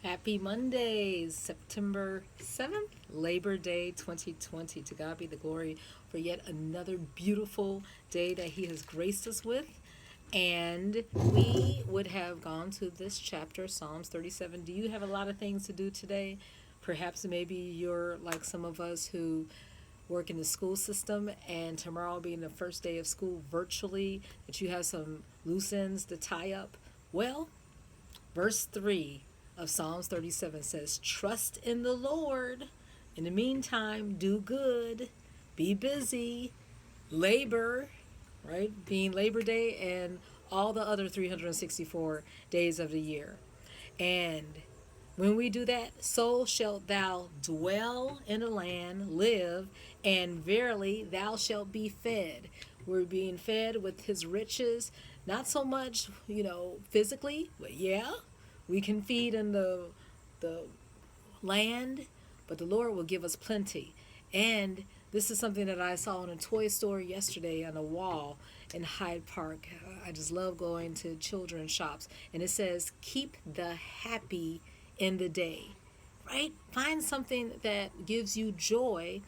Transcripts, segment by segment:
Happy Monday, September 7th, Labor Day 2020. To God be the glory for yet another beautiful day that He has graced us with. And we would have gone to this chapter, Psalms 37. Do you have a lot of things to do today? Perhaps maybe you're like some of us who work in the school system, and tomorrow being the first day of school virtually, that you have some loose ends to tie up. Well, verse 3 of Psalms 37 says, "Trust in the Lord. In the meantime, do good, be busy, labor," right? Being Labor Day and all the other 364 days of the year. And when we do that, so shalt thou dwell in the land, live, and verily thou shalt be fed. We're being fed with his riches, not so much, physically, but yeah, we can feed in the land, but the Lord will give us plenty. And this is something that I saw in a toy store yesterday on a wall in Hyde Park. I just love going to children's shops. And it says, "Keep the happy in the day," right? Find something that gives you joy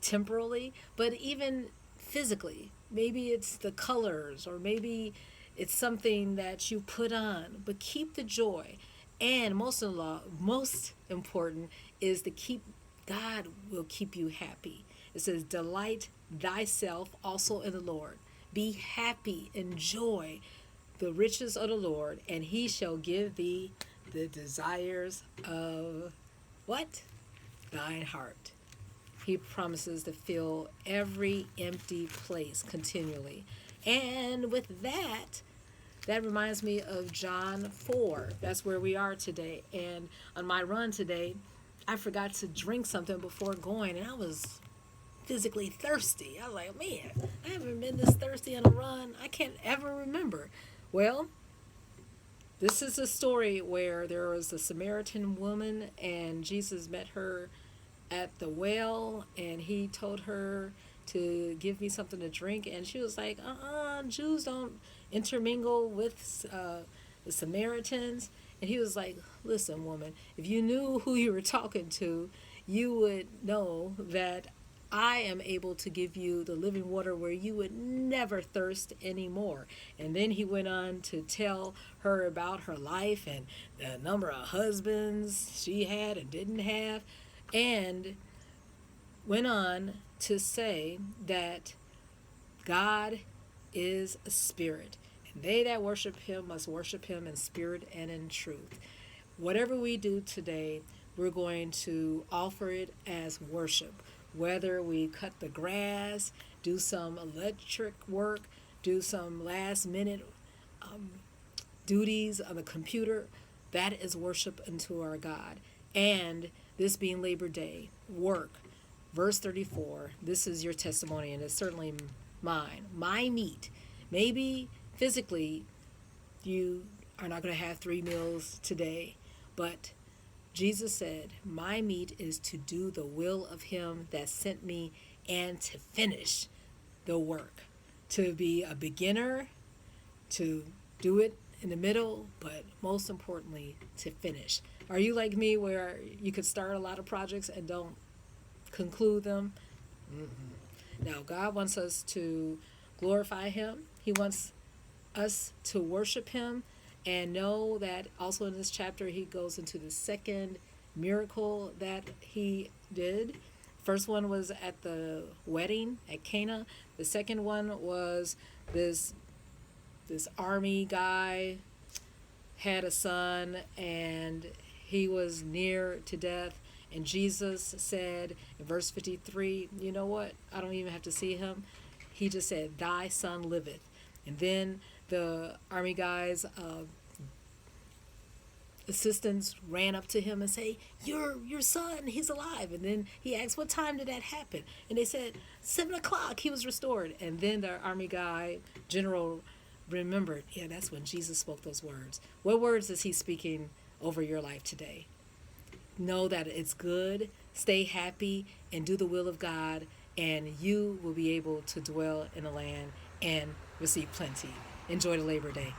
temporally, but even physically. Maybe it's the colors, or maybe it's something that you put on, but keep the joy. And most important is to keep God will keep you happy. It says, "Delight thyself also in the Lord." Be happy, enjoy the riches of the Lord, and he shall give thee the desires of what? Thine heart. He promises to fill every empty place continually. And with that reminds me of John 4. That's where we are today. And on my run today, I forgot to drink something before going, and I was physically thirsty. I was like, man, I haven't been this thirsty on a run. I can't ever remember. Well, this is a story where there was a Samaritan woman, and Jesus met her at the well, and he told her to give me something to drink, and she was like, Jews don't intermingle with the Samaritans. And he was like, "Listen, woman, if you knew who you were talking to, you would know that I am able to give you the living water where you would never thirst anymore." And then he went on to tell her about her life and the number of husbands she had and didn't have, and went on to say that God is a spirit, and they that worship him must worship him in spirit and in truth. Whatever we do today, we're going to offer it as worship. Whether we cut the grass, do some electric work, do some last minute duties on the computer, that is worship unto our God. And this being Labor Day, work. Verse 34, this is your testimony, and it's certainly mine. My meat. Maybe physically you are not going to have 3 meals today, but Jesus said, "My meat is to do the will of him that sent me and to finish the work." To be a beginner, to do it in the middle, but most importantly, to finish. Are you like me where you could start a lot of projects and don't conclude them? Now, God wants us to glorify him. He wants us to worship him, and know that also in this chapter he goes into the second miracle that he did. First one was at the wedding at Cana. The second one was this army guy had a son, and he was near to death, and Jesus said in verse 53, "You know what? I don't even have to see him." He just said, "Thy son liveth." And then the army guy's assistants ran up to him and say, your son, he's alive." And then he asked, "What time did that happen?" And they said, 7 o'clock, he was restored. And then the army guy general remembered, yeah, that's when Jesus spoke those words. What words is he speaking over your life today? Know that it's good, stay happy, and do the will of God, and you will be able to dwell in the land and receive plenty. Enjoy the Labor Day.